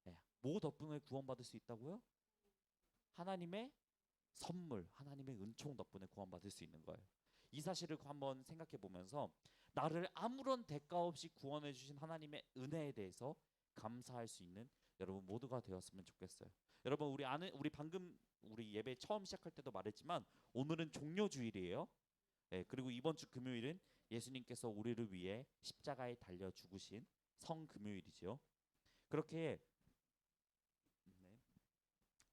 네, 뭐 덕분에 구원받을 수 있다고요? 하나님의 선물, 하나님의 은총 덕분에 구원받을 수 있는 거예요. 이 사실을 한번 생각해 보면서 나를 아무런 대가 없이 구원해 주신 하나님의 은혜에 대해서 감사할 수 있는 여러분 모두가 되었으면 좋겠어요. 여러분, 우리 방금 우리 예배 처음 시작할 때도 말했지만 오늘은 종료주일이에요. 네, 그리고 이번 주 금요일은 예수님께서 우리를 위해 십자가에 달려 죽으신 성금요일이죠. 그렇게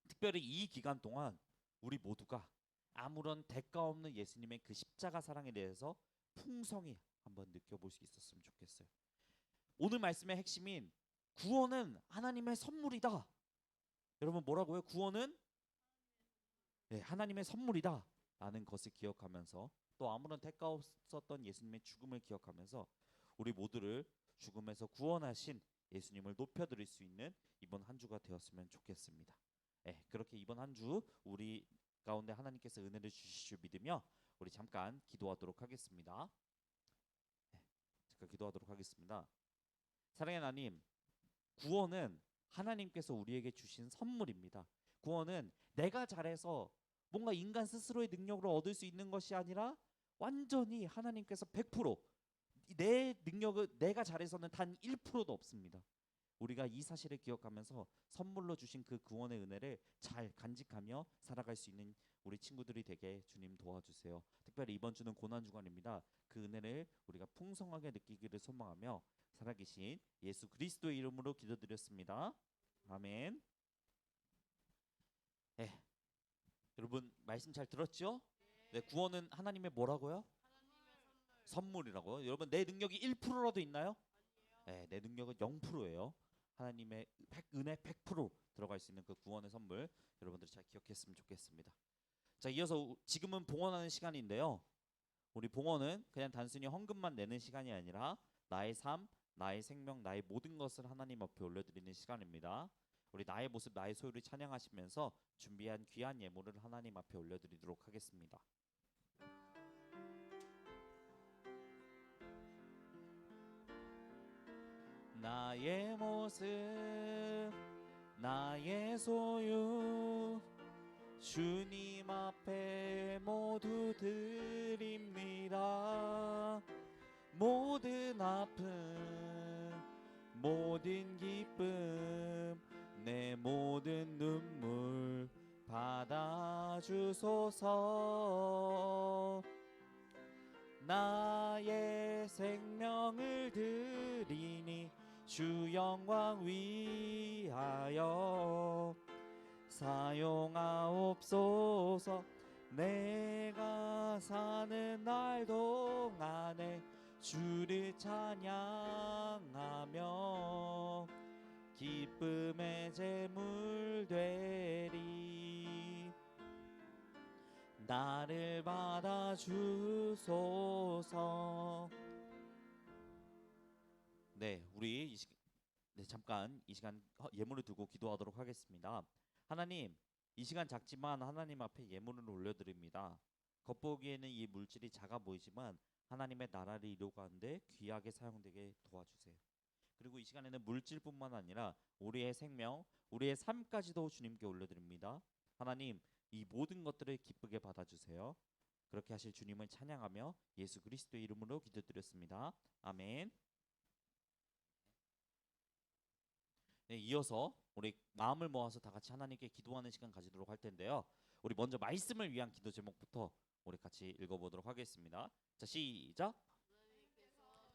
특별히 이 기간 동안 우리 모두가 아무런 대가 없는 예수님의 그 십자가 사랑에 대해서 풍성히 한번 느껴볼 수 있었으면 좋겠어요. 오늘 말씀의 핵심인 구원은 하나님의 선물이다. 여러분, 뭐라고요? 구원은 하나님의 선물이다 라는 것을 기억하면서, 또 아무런 대가 없었던 예수님의 죽음을 기억하면서 우리 모두를 죽음에서 구원하신 예수님을 높여드릴 수 있는 이번 한 주가 되었으면 좋겠습니다. 그렇게 이번 한 주 우리 가운데 하나님께서 은혜를 주실 줄 믿으며 우리 잠깐 기도하도록 하겠습니다. 기도하도록 하겠습니다. 사랑의 하나님, 구원은 하나님께서 우리에게 주신 선물입니다. 구원은 내가 잘해서 뭔가 인간 스스로의 능력으로 얻을 수 있는 것이 아니라 완전히 하나님께서 100%내 능력은 내가 잘해서는 단 1%도 없습니다. 우리가 이 사실을 기억하면서 선물로 주신 그 구원의 은혜를 잘 간직하며 살아갈 수 있는 우리 친구들이 되게 주님 도와주세요. 특별히 이번 주는 고난 주간입니다. 그 은혜를 우리가 풍성하게 느끼기를 소망하며 살아계신 예수 그리스도의 이름으로 기도드렸습니다. 아멘. 여러분, 말씀 잘 들었죠? 네, 구원은 하나님의 뭐라고요? 선물이라고요. 여러분, 내 능력이 1%라도 있나요? 내 능력은 0%예요. 하나님의 은혜 100% 들어갈 수 있는 그 구원의 선물, 여러분들 잘 기억했으면 좋겠습니다. 자, 이어서 지금은 봉헌하는 시간인데요. 우리 봉헌은 그냥 단순히 헌금만 내는 시간이 아니라 나의 삶, 나의 생명, 나의 모든 것을 하나님 앞에 올려드리는 시간입니다. 우리 나의 모습, 나의 소유를 찬양하시면서 준비한 귀한 예물을 하나님 앞에 올려드리도록 하겠습니다. 나의 모습, 나의 소유, 주님 앞에 모두 드립니다. 모든 아픔, 모든 기쁨, 내 모든 눈물 받아주소서. 나의 생명을 드리니 주 영광 위하여 사용하옵소서. 내가 사는 날 동안에 주를 찬양하며 기쁨의 제물 되리. 나를 받아주소서. 우리 잠깐 이 시간 예물을 두고 기도하도록 하겠습니다. 하나님, 이 시간 작지만 하나님 앞에 예물을 올려드립니다. 겉보기에는 이 물질이 작아 보이지만 하나님의 나라를 이루어가는데 귀하게 사용되게 도와주세요. 그리고 이 시간에는 물질뿐만 아니라 우리의 생명, 우리의 삶까지도 주님께 올려드립니다. 하나님, 이 모든 것들을 기쁘게 받아주세요. 그렇게 하실 주님을 찬양하며 예수 그리스도의 이름으로 기도드렸습니다. 아멘. 네, 이어서 우리 마음을 모아서 다 같이 하나님께 기도하는 시간 가지도록 할 텐데요. 우리 먼저 말씀을 위한 기도 제목부터 우리 같이 읽어보도록 하겠습니다. 자, 시작.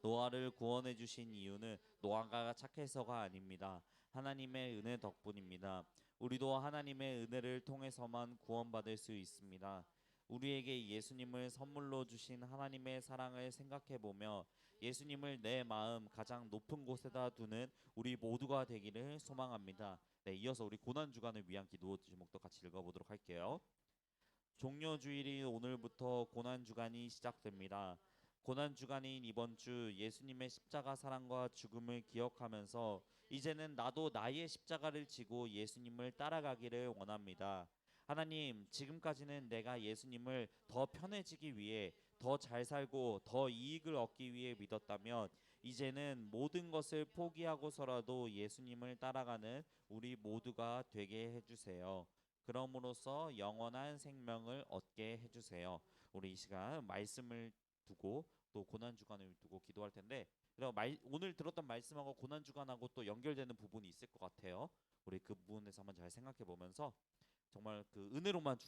노아를 구원해 주신 이유는 노아가 착해서가 아닙니다. 하나님의 은혜 덕분입니다. 우리도 하나님의 은혜를 통해서만 구원받을 수 있습니다. 우리에게 예수님을 선물로 주신 하나님의 사랑을 생각해 보며 예수님을 내 마음 가장 높은 곳에다 두는 우리 모두가 되기를 소망합니다. 네, 이어서 우리 고난 주간을 위한 기도 제목도 같이 읽어보도록 할게요. 종료 주일이 오늘부터 고난 주간이 시작됩니다. 고난 주간인 이번 주 예수님의 십자가 사랑과 죽음을 기억하면서 이제는 나도 나의 십자가를 지고 예수님을 따라가기를 원합니다. 하나님, 지금까지는 내가 예수님을 더 편해지기 위해 더 잘 살고 더 이익을 얻기 위해 믿었다면 이제는 모든 것을 포기하고서라도 예수님을 따라가는 우리 모두가 되게 해주세요. 그럼으로써 영원한 생명을 얻게 해주세요. 우리 이 시간 말씀을 두고 또 고난 주간을 두고 기도할 텐데, 오늘 들었던 말씀하고 고난 주간하고 또 연결되는 부분이 있을 것 같아요. 우리 그 부분에서 한번 잘 생각해 보면서 정말 그 은혜로만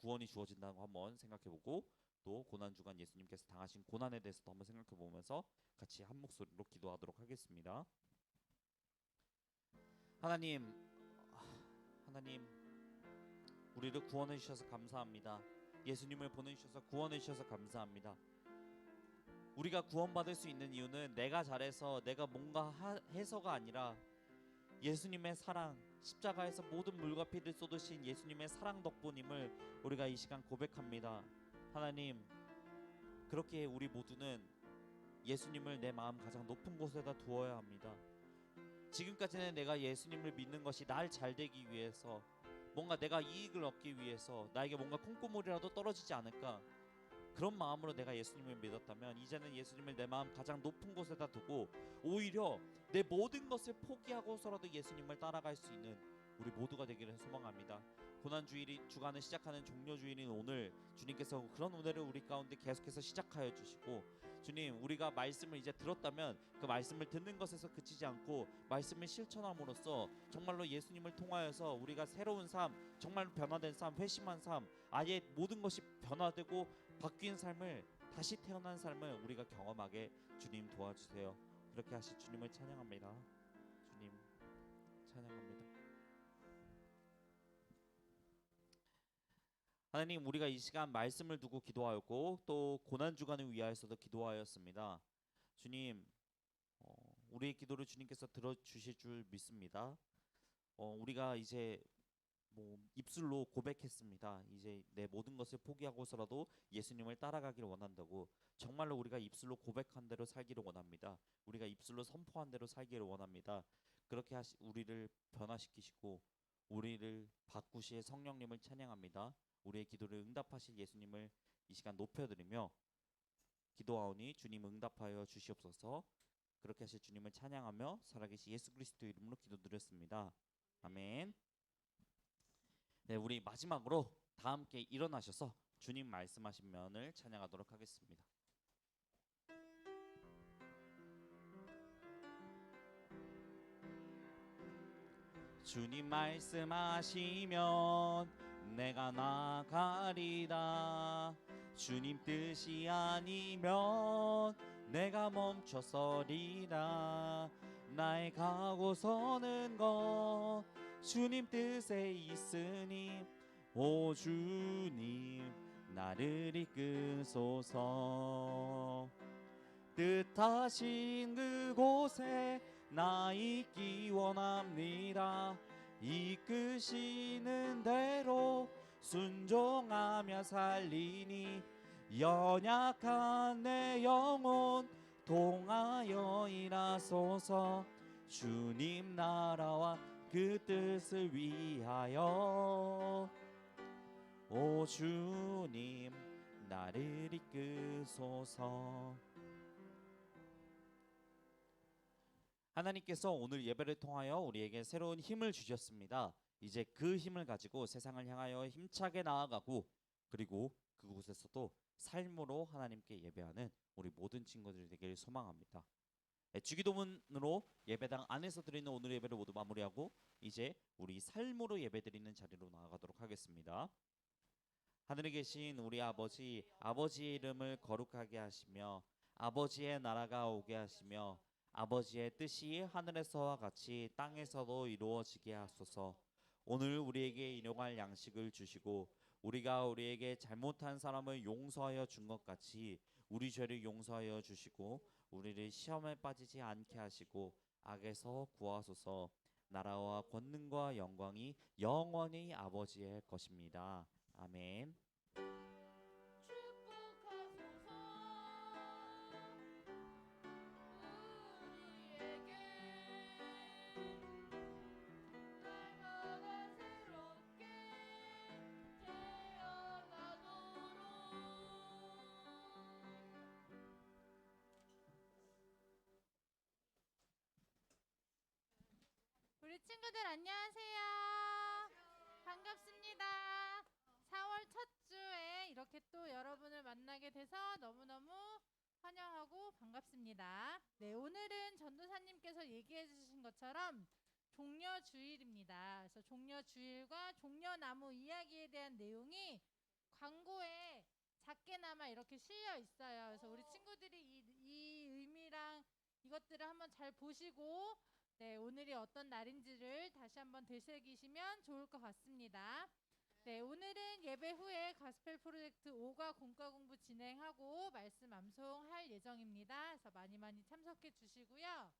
구원이 주어진다는 거 한번 생각해 보고, 또 고난 주간 예수님께서 당하신 고난에 대해서도 한번 생각해 보면서 같이 한 목소리로 기도하도록 하겠습니다. 하나님, 우리를 구원해 주셔서 감사합니다. 예수님을 보내주셔서 구원해 주셔서 감사합니다. 우리가 구원받을 수 있는 이유는 내가 잘해서 내가 뭔가 해서가 아니라 예수님의 사랑, 십자가에서 모든 물과 피를 쏟으신 예수님의 사랑 덕분임을 우리가 이 시간 고백합니다. 하나님, 그렇게 우리 모두는 예수님을 내 마음 가장 높은 곳에다 두어야 합니다. 지금까지는 내가 예수님을 믿는 것이 날 잘되기 위해서, 뭔가 내가 이익을 얻기 위해서, 나에게 뭔가 콩고물이라도 떨어지지 않을까, 그런 마음으로 내가 예수님을 믿었다면 이제는 예수님을 내 마음 가장 높은 곳에다 두고 오히려 내 모든 것을 포기하고서라도 예수님을 따라갈 수 있는 우리 모두가 되기를 소망합니다. 고난 주간을 시작하는 종료 주일인 오늘 주님께서 그런 은혜를 우리 가운데 계속해서 시작하여 주시고, 주님, 우리가 말씀을 이제 들었다면 그 말씀을 듣는 것에서 그치지 않고 말씀을 실천함으로써 정말로 예수님을 통하여서 우리가 새로운 삶, 정말 변화된 삶, 회심한 삶, 아예 모든 것이 변화되고 바뀐 삶을, 다시 태어난 삶을 우리가 경험하게 주님 도와주세요. 그렇게 하실 주님을 찬양합니다. 주님 찬양합니다. 하나님, 우리가 이 시간 말씀을 두고 기도하였고 또 고난 주간을 위하여서도 기도하였습니다. 주님, 우리의 기도를 주님께서 들어주실 줄 믿습니다. 우리가 이제 입술로 고백했습니다. 이제 내 모든 것을 포기하고서라도 예수님을 따라가기를 원한다고. 정말로 우리가 입술로 고백한 대로 살기를 원합니다. 우리가 입술로 선포한 대로 살기를 원합니다. 그렇게 우리를 변화시키시고 우리를 바꾸실 성령님을 찬양합니다. 우리의 기도를 응답하실 예수님을 이 시간 높여드리며 기도하오니 주님 응답하여 주시옵소서. 그렇게 하실 주님을 찬양하며 살아계신 예수 그리스도 이름으로 기도드렸습니다. 아멘. 네, 우리 마지막으로 다 함께 일어나셔서 주님 말씀하신 면을 찬양하도록 하겠습니다. 주님 말씀하시면 내가 나가리다. 주님 뜻이 아니면 내가 멈춰서리라. 나의 가고 서는 것 주님 뜻에 있으니 오 주님 나를 이끄소서. 뜻하신 그곳에 나 있기 원합니다. 이끄시는 대로 순종하며 살리니 연약한 내 영혼 동하여 일하소서. 주님 나라와 그 뜻을 위하여 오 주님 나를 이끄소서. 하나님께서 오늘 예배를 통하여 우리에게 새로운 힘을 주셨습니다. 이제 그 힘을 가지고 세상을 향하여 힘차게 나아가고, 그리고 그곳에서도 삶으로 하나님께 예배하는 우리 모든 친구들이 되길 소망합니다. 주기도문으로 예배당 안에서 드리는 오늘의 예배를 모두 마무리하고 이제 우리 삶으로 예배드리는 자리로 나아가도록 하겠습니다. 하늘에 계신 우리 아버지, 아버지의 이름을 거룩하게 하시며 아버지의 나라가 오게 하시며 아버지의 뜻이 하늘에서와 같이 땅에서도 이루어지게 하소서. 오늘 우리에게 일용할 양식을 주시고 우리가 우리에게 잘못한 사람을 용서하여 준 것 같이 우리 죄를 용서하여 주시고 우리를 시험에 빠지지 않게 하시고 악에서 구하소서. 나라와 권능과 영광이 영원히 아버지의 것입니다. 아멘. 축복하소서. 우리에게 날마다 새롭게 태어나도록. 우리 친구들 안녕하세요. 반갑습니다. 4월 첫 주에 이렇게 또 여러분을 만나게 돼서 너무너무 환영하고 반갑습니다. 네, 오늘은 전도사님께서 얘기해 주신 것처럼 종려주일입니다. 그래서 종려주일과 종려나무 이야기에 대한 내용이 광고에 작게나마 이렇게 실려 있어요. 그래서 우리 친구들이 이 의미랑 이것들을 한번 잘 보시고 네, 오늘이 어떤 날인지를 다시 한번 되새기시면 좋을 것 같습니다. 네, 오늘은 예배 후에 가스펠 프로젝트 5가 공과 공부 진행하고 말씀 암송할 예정입니다. 그래서 많이 많이 참석해 주시고요.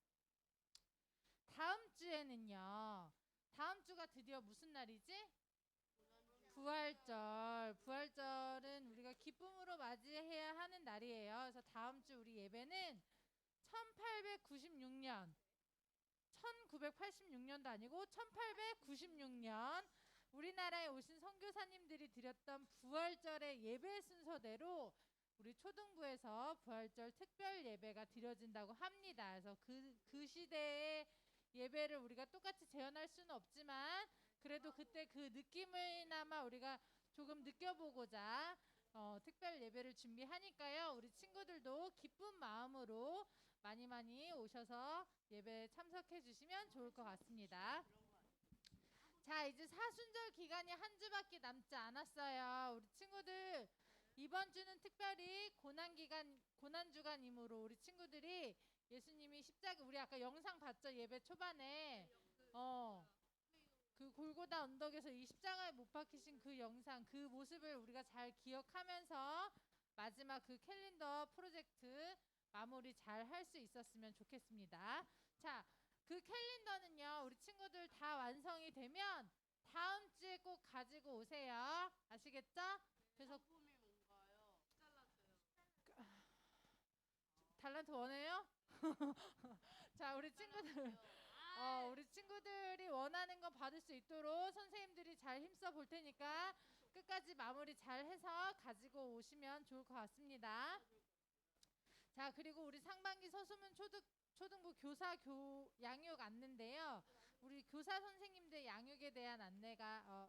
다음 주에는요. 다음 주가 드디어 무슨 날이지? 부활절. 부활절은 우리가 기쁨으로 맞이해야 하는 날이에요. 그래서 다음 주 우리 예배는 1896년 1986년도 아니고 1896년 우리나라에 오신 선교사님들이 드렸던 부활절의 예배 순서대로 우리 초등부에서 부활절 특별 예배가 드려진다고 합니다. 그래서 그 시대의 예배를 우리가 똑같이 재현할 수는 없지만 그래도 그때 그 느낌을나마 우리가 조금 느껴보고자 특별 예배를 준비하니까요. 우리 친구들도 기쁜 마음으로 많이 많이 오셔서 예배 참석해 주시면 좋을 것 같습니다. 자, 이제 사순절 기간이 한 주밖에 남지 않았어요. 우리 친구들 이번 주는 특별히 고난 주간이므로 우리 친구들이 예수님이 십자가 우리 아까 영상 봤죠? 예배 초반에 그 골고다 언덕에서 이 십자가에 못 박히신 그 영상, 그 모습을 우리가 잘 기억하면서 마지막 그 캘린더 프로젝트 마무리 잘 할 수 있었으면 좋겠습니다. 자, 그 캘린더는요, 우리 친구들 다 완성이 되면 다음 주에 꼭 가지고 오세요. 아시겠죠? 그래서 달란트 원해요? 자, 우리 친구들 우리 친구들이 원하는 거 받을 수 있도록 선생님들이 잘 힘써 볼 테니까 끝까지 마무리 잘 해서 가지고 오시면 좋을 것 같습니다. 자, 그리고 우리 상반기 서수문 초등부 교사 양육 안내인데요. 우리 교사 선생님들 양육에 대한 안내가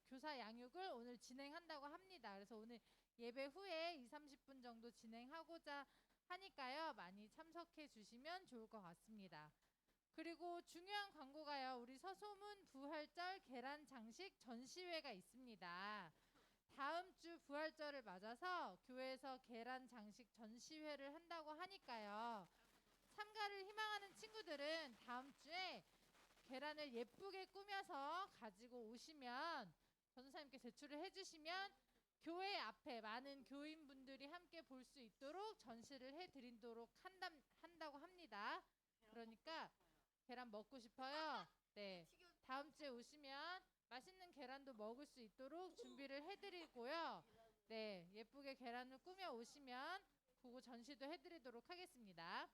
교사 양육을 오늘 진행한다고 합니다. 그래서 오늘 예배 후에 20-30분 정도 진행하고자 하니까요. 많이 참석해 주시면 좋을 것 같습니다. 그리고 중요한 광고가요. 우리 서소문 부활절 계란 장식 전시회가 있습니다. 다음 주 부활절을 맞아서 교회에서 계란 장식 전시회를 한다고 하니까요. 참가를 희망하는 친구들은 다음 주에 계란을 예쁘게 꾸며서 가지고 오시면 전도사님께 제출을 해주시면 교회 앞에 많은 교인분들이 함께 볼 수 있도록 전시를 해드리도록 한다고 합니다. 그러니까 계란 먹고 싶어요? 네. 다음 주에 오시면 맛있는 계란도 먹을 수 있도록 준비를 해드리고요. 네. 예쁘게 계란을 꾸며 오시면 그거 전시도 해드리도록 하겠습니다.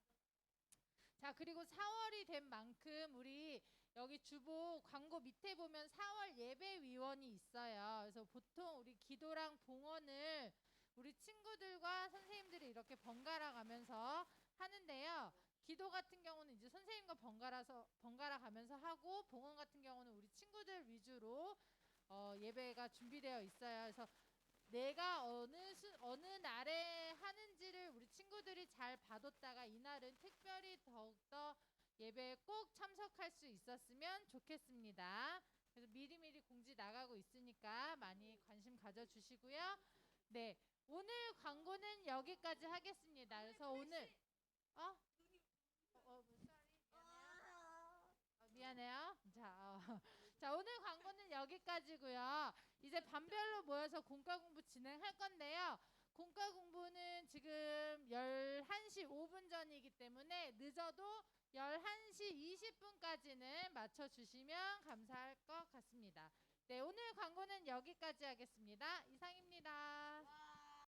자, 그리고 4월이 된 만큼 우리 여기 주보 광고 밑에 보면 4월 예배위원이 있어요. 그래서 보통 우리 기도랑 봉헌을 우리 친구들과 선생님들이 이렇게 번갈아 가면서 하는데요. 기도 같은 경우는 이제 선생님과 번갈아 가면서 하고 봉헌 같은 경우는 우리 친구들 위주로 예배가 준비되어 있어요. 그래서 내가 어느 날에 하는지를 우리 친구들이 잘 봐뒀다가 이날은 특별히 더욱더 예배에 꼭 참석할 수 있었으면 좋겠습니다. 그래서 미리미리 공지 나가고 있으니까 많이 관심 가져주시고요. 네, 오늘 광고는 여기까지 하겠습니다. 그래서 오늘 미안해요. 자, 오늘 광고는 여기까지고요. 이제 반별로 모여서 공과 공부 진행할 건데요. 공과 공부는 지금 11시 5분 전이기 때문에 늦어도 11시 20분까지는 맞춰주시면 감사할 것 같습니다. 네, 오늘 광고는 여기까지 하겠습니다. 이상입니다.